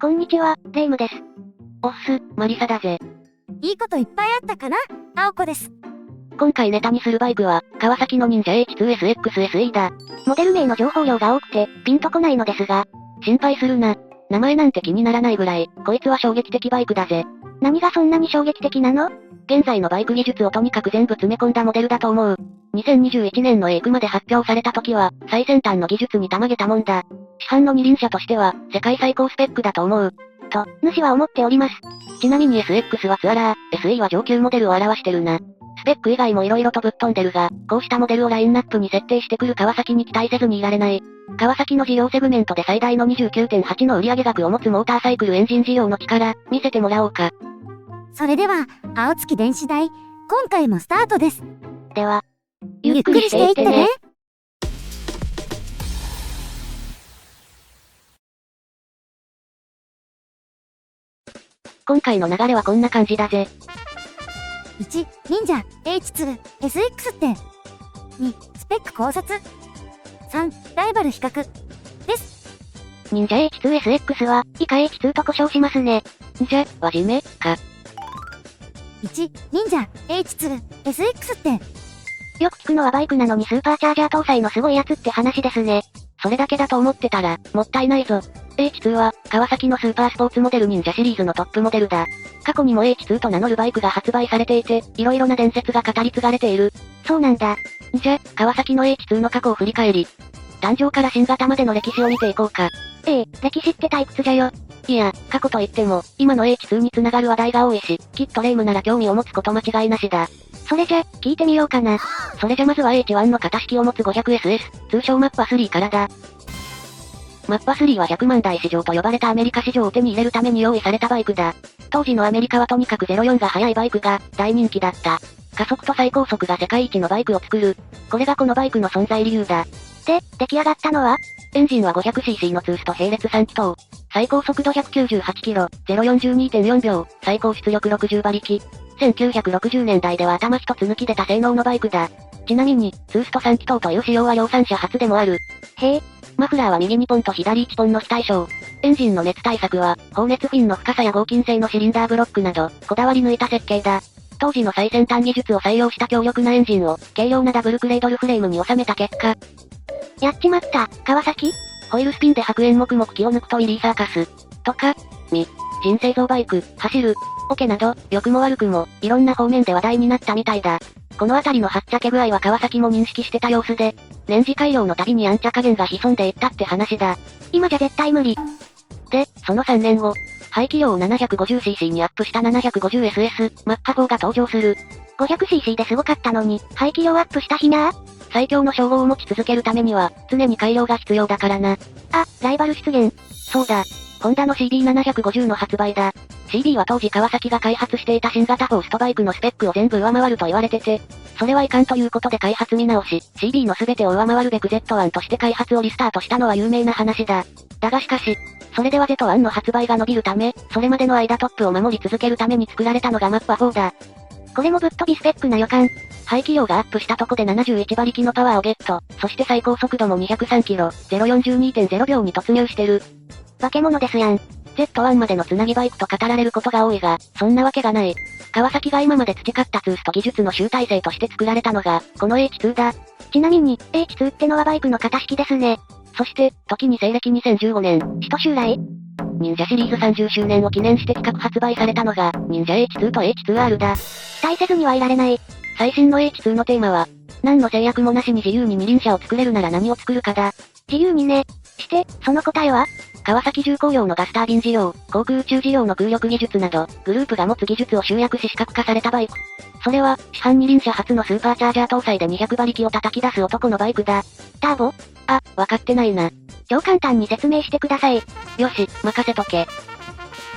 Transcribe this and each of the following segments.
こんにちは、レイムです。おっす、マリサだぜ。いいこといっぱいあったかな？青子です。今回ネタにするバイクは、川崎の忍者 H2SX SE だ。モデル名の情報量が多くて、ピンとこないのですが。心配するな。名前なんて気にならないぐらい、こいつは衝撃的バイクだぜ。何がそんなに衝撃的なの？現在のバイク技術をとにかく全部詰め込んだモデルだと思う。2021年のエイクまで発表された時は、最先端の技術にたまげたもんだ。市販の二輪車としては、世界最高スペックだと思う。と、主は思っております。ちなみに SX はツアラー、SE は上級モデルを表してるな。スペック以外も色々とぶっ飛んでるが、こうしたモデルをラインナップに設定してくる川崎に期待せずにいられない。川崎の事業セグメントで最大の 29.8 の売上額を持つモーターサイクルエンジン事業の力、見せてもらおうか。それでは、青月電子台、今回もスタートです。では、ゆっくりしていってね。今回の流れはこんな感じだぜ。1、忍者 H2SX って。2、スペック考察。3、ライバル比較。です。忍者 H2SX は、以下 H2 と呼称しますね。じゃ、はじめ、か。1、忍者 H2SX って。よく聞くのはバイクなのにスーパーチャージャー搭載のすごいやつって話ですね。それだけだと思ってたら、もったいないぞ。H2 は、川崎のスーパースポーツモデル忍者シリーズのトップモデルだ。過去にも H2 と名乗るバイクが発売されていて、色々な伝説が語り継がれている。そうなんだ。じゃ、川崎の H2 の過去を振り返り、誕生から新型までの歴史を見ていこうか。歴史って退屈じゃよ。いや、過去といっても、今の H2 に繋がる話題が多いし、きっとレイムなら興味を持つこと間違いなしだ。それじゃ、聞いてみようかな。それじゃまずは H1 の型式を持つ 500SS、通称マッパ3からだ。マッパ3は100万台市場と呼ばれたアメリカ市場を手に入れるために用意されたバイクだ。当時のアメリカはとにかく04が速いバイクが大人気だった。加速と最高速が世界一のバイクを作る。これがこのバイクの存在理由だ。で、出来上がったのは？エンジンは 500cc のツースト並列3気筒。最高速度198キロ、042.4秒、最高出力60馬力。1960年代では頭一つ抜き出た性能のバイクだ。ちなみに、ツースト3気筒という仕様は量産車初でもある。へえ。マフラーは右2ポンと左1ポンの非対称。エンジンの熱対策は、放熱フィンの深さや合金製のシリンダーブロックなど、こだわり抜いた設計だ。当時の最先端技術を採用した強力なエンジンを、軽量なダブルクレードルフレームに収めた結果。やっちまった、川崎？ホイールスピンで白煙黙々気を抜くとイリーサーカス。とか、人製造バイク、走る、オケなど、良くも悪くも、いろんな方面で話題になったみたいだ。このあたりのはっちゃけ具合は川崎も認識してた様子で、年次改良の度にやんちゃ加減が潜んでいったって話だ。今じゃ絶対無理。で、その3年後、排気量を 750cc にアップした 750SS、マッパ4が登場する。500cc ですごかったのに、排気量アップしたひなー？最強の称号を持ち続けるためには、常に改良が必要だからな。あ、ライバル出現。そうだ。ホンダの CB750 の発売だ。CB は当時川崎が開発していた新型フォーストバイクのスペックを全部上回ると言われてて、それはいかんということで開発見直し、CB の全てを上回るべく Z1 として開発をリスタートしたのは有名な話だ。だがしかし、それでは Z1 の発売が伸びるため、それまでの間トップを守り続けるために作られたのがマッパ4だ。これもぶっ飛びスペックな予感。排気量がアップしたとこで71馬力のパワーをゲット。そして最高速度も203キロ、042.0 秒に突入してる。化け物ですやん。Z1 までのつなぎバイクと語られることが多いが、そんなわけがない。川崎が今まで培ったツースト技術の集大成として作られたのが、この H2 だ。ちなみに、H2 ってのはバイクの型式ですね。そして、時に西暦2015年、首都襲来？忍者シリーズ30周年を記念して企画発売されたのが、忍者 H2 と H2R だ。期待せずにはいられない。最新の H2 のテーマは、何の制約もなしに自由に二輪車を作れるなら何を作るかだ。自由にね。して、その答えは？川崎重工業のガスタービン事業、航空宇宙事業の空力技術など、グループが持つ技術を集約し視覚化されたバイク。それは、市販二輪車初のスーパーチャージャー搭載で200馬力を叩き出す男のバイクだ。ターボ？あ、わかってないな。超簡単に説明してください。よし、任せとけ。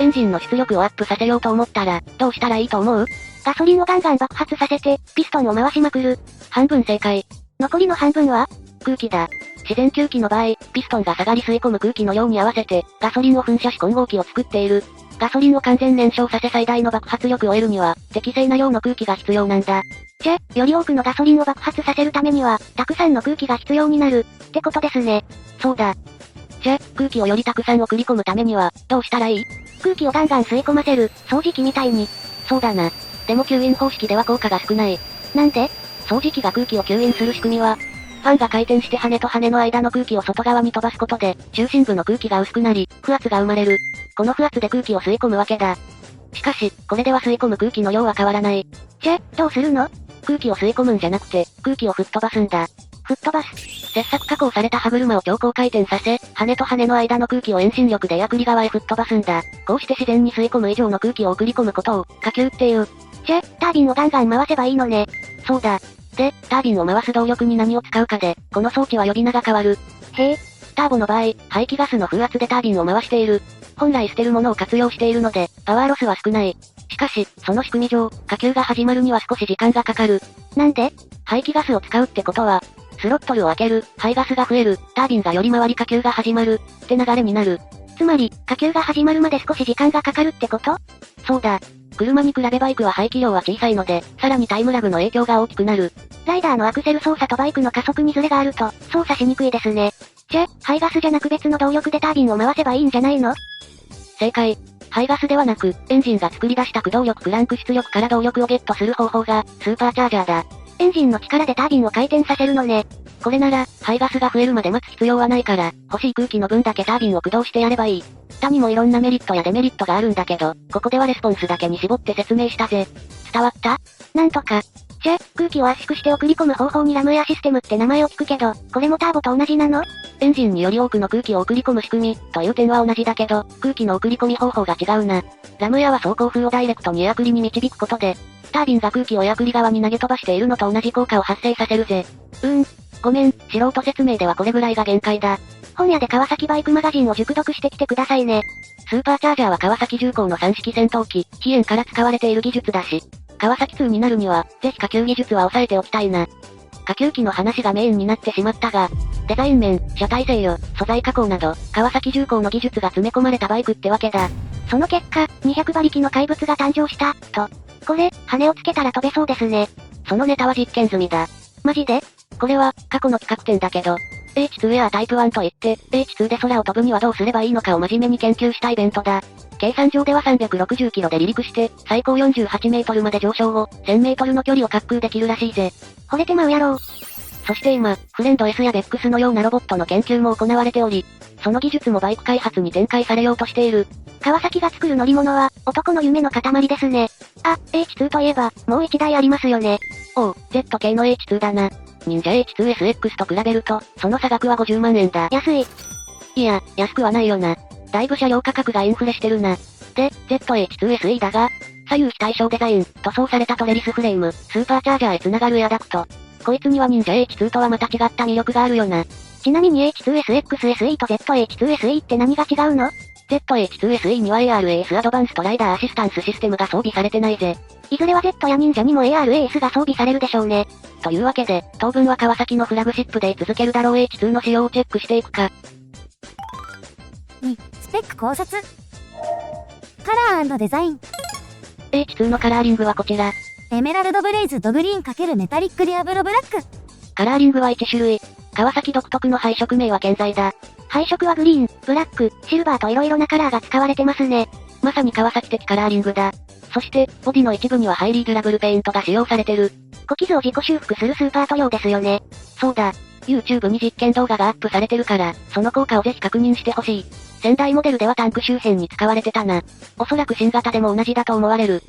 エンジンの出力をアップさせようと思ったら、どうしたらいいと思う？ガソリンをガンガン爆発させて、ピストンを回しまくる。半分正解。残りの半分は？空気だ。自然吸気の場合、ピストンが下がり吸い込む空気の量に合わせて、ガソリンを噴射し混合機を作っている。ガソリンを完全燃焼させ最大の爆発力を得るには、適正な量の空気が必要なんだ。じゃ、より多くのガソリンを爆発させるためには、たくさんの空気が必要になる、ってことですね。そうだ。じゃ、空気をよりたくさん送り込むためには、どうしたらいい？空気をガンガン吸い込ませる、掃除機みたいに。そうだな。でも吸引方式では効果が少ない。なんで？掃除機が空気を吸引する仕組みは、ファンが回転して羽と羽の間の空気を外側に飛ばすことで、中心部の空気が薄くなり、不圧が生まれる。この不圧で空気を吸い込むわけだ。しかし、これでは吸い込む空気の量は変わらない。じゃ、どうするの？空気を吸い込むんじゃなくて、空気を吹っ飛ばすんだ。吹っ飛ばす。切削加工された歯車を超高回転させ、羽と羽の間の空気を遠心力でやくり側へ吹っ飛ばすんだ。こうして自然に吸い込む以上の空気を送り込むことを、下吸っていう。じゃ、タービンをガンガン回せばいいのね。そうだ。で、タービンを回す動力に何を使うかで、この装置は呼び名が変わる。へえ。ターボの場合、排気ガスの風圧でタービンを回している。本来捨てるものを活用しているので、パワーロスは少ない。しかし、その仕組み上、下吸が始まるには少し時間がかかる。なんで？排気ガスを使うってことは、スロットルを開ける、排ガスが増える、タービンがより回り下吸が始まる、って流れになる。つまり、下吸が始まるまで少し時間がかかるってこと？そうだ。車に比べバイクは排気量は小さいので、さらにタイムラグの影響が大きくなる。ライダーのアクセル操作とバイクの加速にズレがあると、操作しにくいですね。じゃ、排ガスじゃなく別の動力でタービンを回せばいいんじゃないの？正解。排ガスではなく、エンジンが作り出した駆動力クランク出力から動力をゲットする方法が、スーパーチャージャーだ。エンジンの力でタービンを回転させるのね。これなら、排ガスが増えるまで待つ必要はないから、欲しい空気の分だけタービンを駆動してやればいい。他にもいろんなメリットやデメリットがあるんだけど、ここではレスポンスだけに絞って説明したぜ。伝わった？なんとか。じゃ、空気を圧縮して送り込む方法にラムエアシステムって名前を聞くけど、これもターボと同じなの？エンジンにより多くの空気を送り込む仕組み、という点は同じだけど、空気の送り込み方法が違うな。ラムエアは走行風をダイレクトにエアクリに導くことで、タービンが空気をエアクリ側に投げ飛ばしているのと同じ効果を発生させるぜ。ごめん、素人説明ではこれぐらいが限界だ。本屋で川崎バイクマガジンを熟読してきてくださいね。スーパーチャージャーは川崎重工の3式戦闘機、飛燕から使われている技術だし、川崎2になるには、ぜひ下級技術は抑えておきたいな。下級機の話がメインになってしまったが、デザイン面、車体制御、素材加工など、川崎重工の技術が詰め込まれたバイクってわけだ。その結果、200馬力の怪物が誕生した、と。これ、羽をつけたら飛べそうですね。そのネタは実験済みだ。マジで？これは、過去の企画展だけど、H2 エアータイプ1といって、H2 で空を飛ぶにはどうすればいいのかを真面目に研究したイベントだ。計算上では360キロで離陸して、最高48メートルまで上昇後、1000メートルの距離を滑空できるらしいぜ。惚れてまうやろう。そして今、フレンド S やベックスのようなロボットの研究も行われており、その技術もバイク開発に展開されようとしている。川崎が作る乗り物は、男の夢の塊ですね。あ、H2 といえば、もう一台ありますよね。おう、Z 系の H2 だな。忍者 H2SX と比べると、その差額は50万円だ。安い。いや、安くはないよな。だいぶ車両価格がインフレしてるな。で、ZH2SE だが、左右非対称デザイン、塗装されたトレリスフレーム、スーパーチャージャーへ繋がるエアダクト。こいつには忍者 H2 とはまた違った魅力があるよな。ちなみに H2SXSE と ZH2SE って何が違うの？ ZH2SE には ARAS アドバンストライダーアシスタンスシステムが装備されてないぜ。いずれは Z や忍者にも ARAS が装備されるでしょうね。というわけで、当分は川崎のフラグシップで居続けるだろう H2 の仕様をチェックしていくか。2、スペック考察。カラー&デザイン。H2 のカラーリングはこちら。エメラルドブレイズドグリーン×メタリックディアブロブラック。カラーリングは1種類。川崎独特の配色名は健在だ。配色はグリーン、ブラック、シルバーと色々なカラーが使われてますね。まさに川崎的カラーリングだ。そして、ボディの一部にはハイリーデュラブルペイントが使用されてる。小傷を自己修復するスーパー塗料ですよね。そうだ。YouTube に実験動画がアップされてるから、その効果をぜひ確認してほしい。先代モデルではタンク周辺に使われてたな。おそらく新型でも同じだと思われる。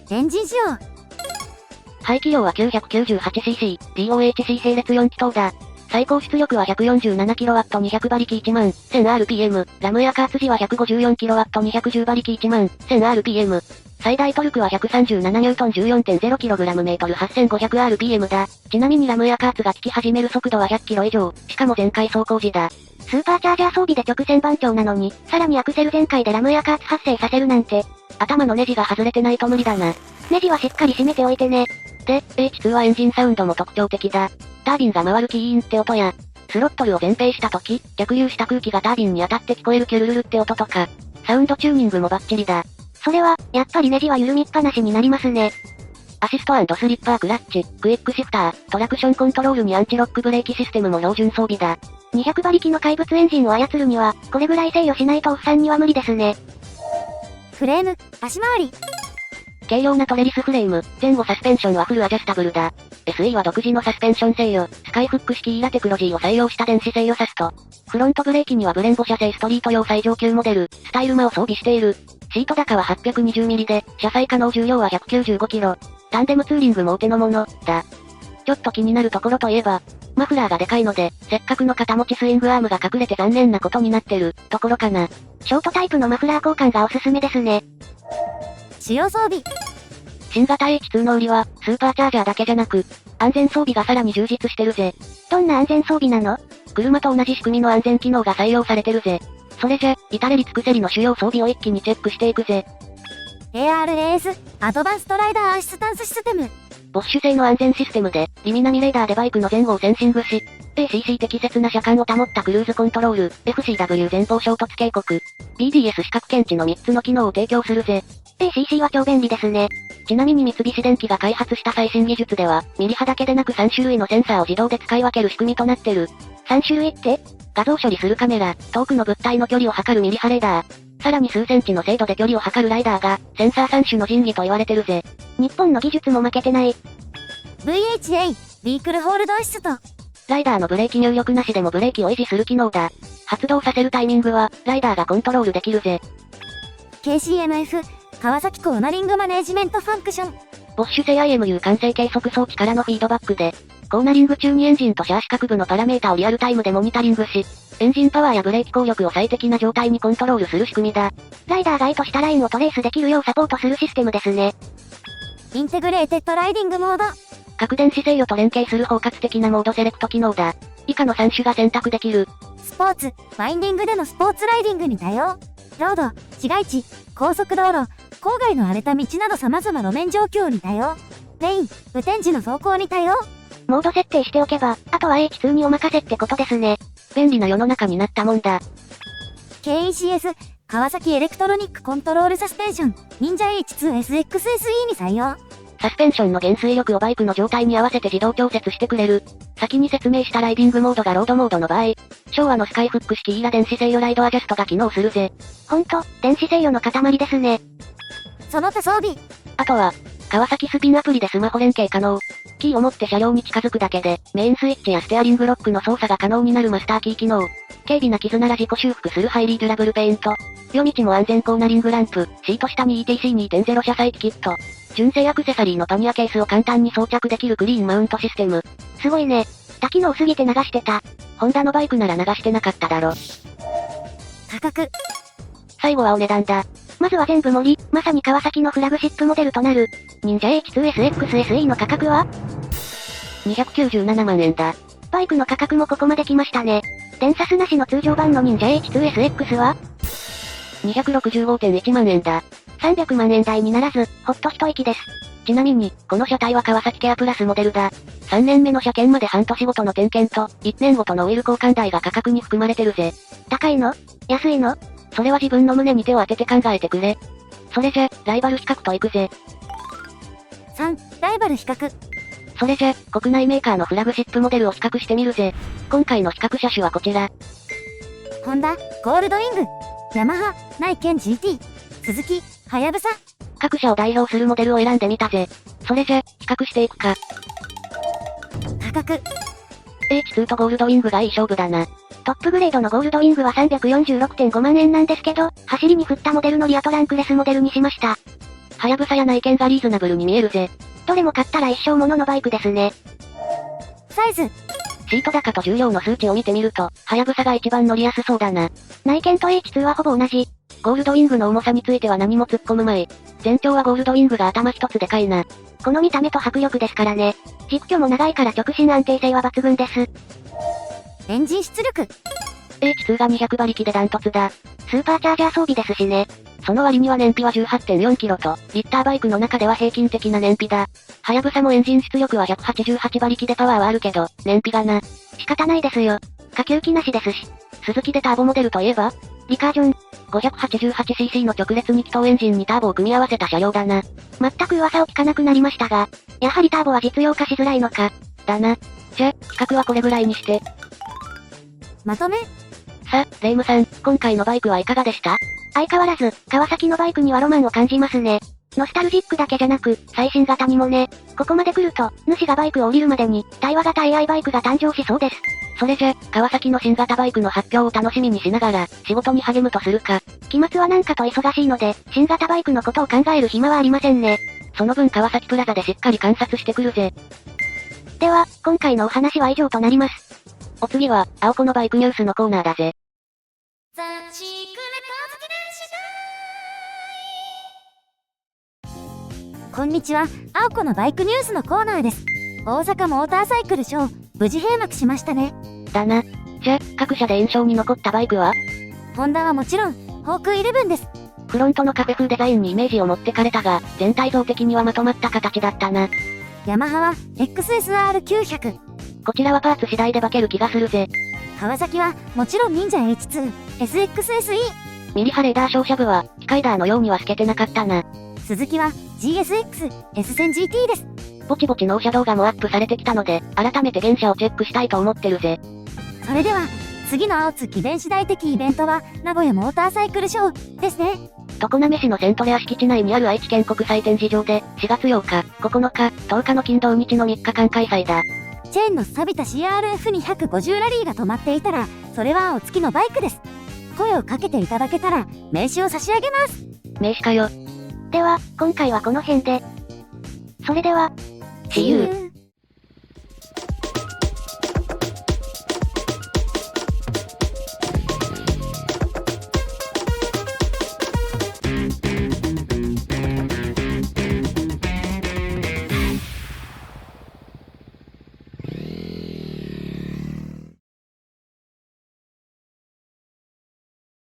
エンジン仕様。排気量は 998cc、DOHC 並列4気筒だ。最高出力は 147kW200 馬力1万 1000rpm、ラムエアカーツ時は 154kW210 馬力1万 1000rpm。最大トルクは 137N14.0kg メートル 8500rpm だ。ちなみにラムエアカーツが効き始める速度は100キロ以上、しかも全開走行時だ。スーパーチャージャー装備で直線番長なのに、さらにアクセル全開でラムエアカーツ発生させるなんて。頭のネジが外れてないと無理だな。ネジはしっかり締めておいてね。で、H2 はエンジンサウンドも特徴的だ。タービンが回るキーンって音や、スロットルを前閉した時、逆流した空気がタービンに当たって聞こえるキュルルルって音とか、サウンドチューニングもバッチリだ。それは、やっぱりネジは緩みっぱなしになりますね。アシスト&スリッパークラッチ、クイックシフター、トラクションコントロールにアンチロックブレーキシステムも標準装備だ。200馬力の怪物エンジンを操るには、これぐらい制御しないとオフさんには無理ですね。フレーム、足回り。軽量なトレリスフレーム、前後サスペンションはフルアジャスタブルだ。SE は独自のサスペンション制御、スカイフック式イーラテクロジーを採用した電子制御サスト。フロントブレーキにはブレンボ社製ストリート用最上級モデル、スタイルマを装備している。シート高は 820mm で、車載可能重量は 195kg。タンデムツーリングもお手の物、だ。ちょっと気になるところといえば、マフラーがでかいので、せっかくの肩持ちスイングアームが隠れて残念なことになってる、ところかな。ショートタイプのマフラー交換がおすすめですね。主要装備。新型 H2 の売りは、スーパーチャージャーだけじゃなく、安全装備がさらに充実してるぜ。どんな安全装備なの？車と同じ仕組みの安全機能が採用されてるぜ。それじゃ、至れり尽くせりの主要装備を一気にチェックしていくぜ。ARAS、アドバンストライダーアシスタンスシステム。ボッシュ製の安全システムで、リミナミレーダーでバイクの前後をセンシングし、ACC 適切な車間を保ったクルーズコントロール、FCW 前方衝突警告、BDS 視覚検知の3つの機能を提供するぜ。ACC は超便利ですね。ちなみに三菱電機が開発した最新技術では、ミリ波だけでなく3種類のセンサーを自動で使い分ける仕組みとなってる。3種類って？画像処理するカメラ、遠くの物体の距離を測るミリ波レーダー、さらに数センチの精度で距離を測るライダーが、センサー3種の神器と言われてるぜ。日本の技術も負けてない。VHA、ビークルホールドアシスト。ライダーのブレーキ入力なしでもブレーキを維持する機能だ。発動させるタイミングは、ライダーがコントロールできるぜ。KCMF、川崎コーナリングマネージメントファンクション。ボッシュ製 IMU 完成計測装置からのフィードバックで、コーナリング中にエンジンとシャーシ角部のパラメータをリアルタイムでモニタリングし、エンジンパワーやブレーキ効力を最適な状態にコントロールする仕組みだ。ライダーが意図したラインをトレースできるようサポートするシステムですね。インテグレーテッドライディングモード。各電子制御と連携する包括的なモードセレクト機能だ。以下の3種が選択できる。スポーツ、ワインディングでのスポーツライディングに対応。ロード、市街地、高速道路、郊外の荒れた道など様々路面状況に対応。レイン、雨天時の走行に対応。モード設定しておけば、あとは H2 にお任せってことですね。便利な世の中になったもんだ。KECS、川崎エレクトロニックコントロールサスペンション、忍者 H2SXSE に採用。サスペンションの減衰力をバイクの状態に合わせて自動調節してくれる。先に説明したライディングモードがロードモードの場合、昭和のスカイフック式イーラ電子制御ライドアジャストが機能するぜ。ほんと、電子制御の塊ですね。その他装備。あとは、川崎スピンアプリでスマホ連携可能。キーを持って車両に近づくだけで、メインスイッチやステアリングロックの操作が可能になるマスターキー機能。軽微な傷なら自己修復するハイリーデュラブルペイント。夜道も安全コーナリングランプ、シート下に ETC2.0 車載機キット。純正アクセサリーのパニアケースを簡単に装着できるクリーンマウントシステム。すごいね。多機能すぎて流してた。ホンダのバイクなら流してなかっただろ。価格。最後はお値段だ。まずは全部盛り、まさに川崎のフラグシップモデルとなる、忍者 H2SXSE の価格は297万円だ。バイクの価格もここまで来ましたね。電サスなしの通常版の忍者 H2SX は265.1万円だ。300万円台にならず、ほっと一息です。ちなみに、この車体は川崎ケアプラスモデルだ。3年目の車検まで半年ごとの点検と、1年ごとのオイル交換代が価格に含まれてるぜ。高いの？安いの？それは自分の胸に手を当てて考えてくれ。それじゃ、ライバル比較といくぜ。3、ライバル比較。それじゃ、国内メーカーのフラグシップモデルを比較してみるぜ。今回の比較車種はこちら。ホンダ、ゴールドウィング。ヤマハ、ナイケン GT。鈴木、ハヤブサ。各社を代表するモデルを選んでみたぜ。それじゃ、比較していくか。価格。H2 とゴールドウィングがいい勝負だな。トップグレードのゴールドウィングは 346.5 万円なんですけど、走りに振ったモデルのリアトランクレスモデルにしました。ハヤブサやナイケンがリーズナブルに見えるぜ。どれも買ったら一生もののバイクですね。サイズ。シート高と重量の数値を見てみると、ハヤブサが一番乗りやすそうだな。ナイケンと H2 はほぼ同じ。ゴールドウィングの重さについては何も突っ込むまい。全長はゴールドウィングが頭一つでかいな。この見た目と迫力ですからね。軸距も長いから直進安定性は抜群です。エンジン出力。H2 が200馬力でダントツだ。スーパーチャージャー装備ですしね。その割には燃費は 18.4 キロと、リッターバイクの中では平均的な燃費だ。ハヤブサもエンジン出力は188馬力でパワーはあるけど、燃費がな。仕方ないですよ。下級機なしですし。鈴木でターボモデルといえばリカージョン。588cc の直列2気筒エンジンにターボを組み合わせた車両だな。全く噂を聞かなくなりましたが、やはりターボは実用化しづらいのか。だな。じゃ、企画はこれぐらいにして。まとめ。さ、レイムさん、今回のバイクはいかがでした？相変わらず、川崎のバイクにはロマンを感じますね。ノスタルジックだけじゃなく、最新型にもね。ここまで来ると、主がバイクを降りるまでに、対話型 AI バイクが誕生しそうです。それじゃ、川崎の新型バイクの発表を楽しみにしながら、仕事に励むとするか。期末はなんかと忙しいので、新型バイクのことを考える暇はありませんね。その分川崎プラザでしっかり観察してくるぜ。では、今回のお話は以上となります。お次は、青子のバイクニュースのコーナーだぜ。こんにちは、青子のバイクニュースのコーナーです。大阪モーターサイクルショー、無事閉幕しましたね。だな。じゃ、各社で印象に残ったバイクは？ホンダはもちろん、ホーク11です。フロントのカフェ風デザインにイメージを持ってかれたが、全体像的にはまとまった形だったな。ヤマハは、XSR900。こちらはパーツ次第で化ける気がするぜ。川崎は、もちろん忍者 H2、SXSE。ミリ波レーダー照射部は、スカイダーのようには透けてなかったな。鈴木は、GSX、S1000GT です。ぼちぼち納車動画もアップされてきたので、改めて原車をチェックしたいと思ってるぜ。それでは、次の青月電子大的イベントは、名古屋モーターサイクルショー、ですね。常滑市のセントレア敷地内にある愛知県国際展示場で、4月8日、9日、10日の金土日の3日間開催だ。チェーンの錆びた CRF250 ラリーが止まっていたら、それは青月のバイクです。声をかけていただけたら、名刺を差し上げます。名刺かよ。では、今回はこの辺で。それでは、See you!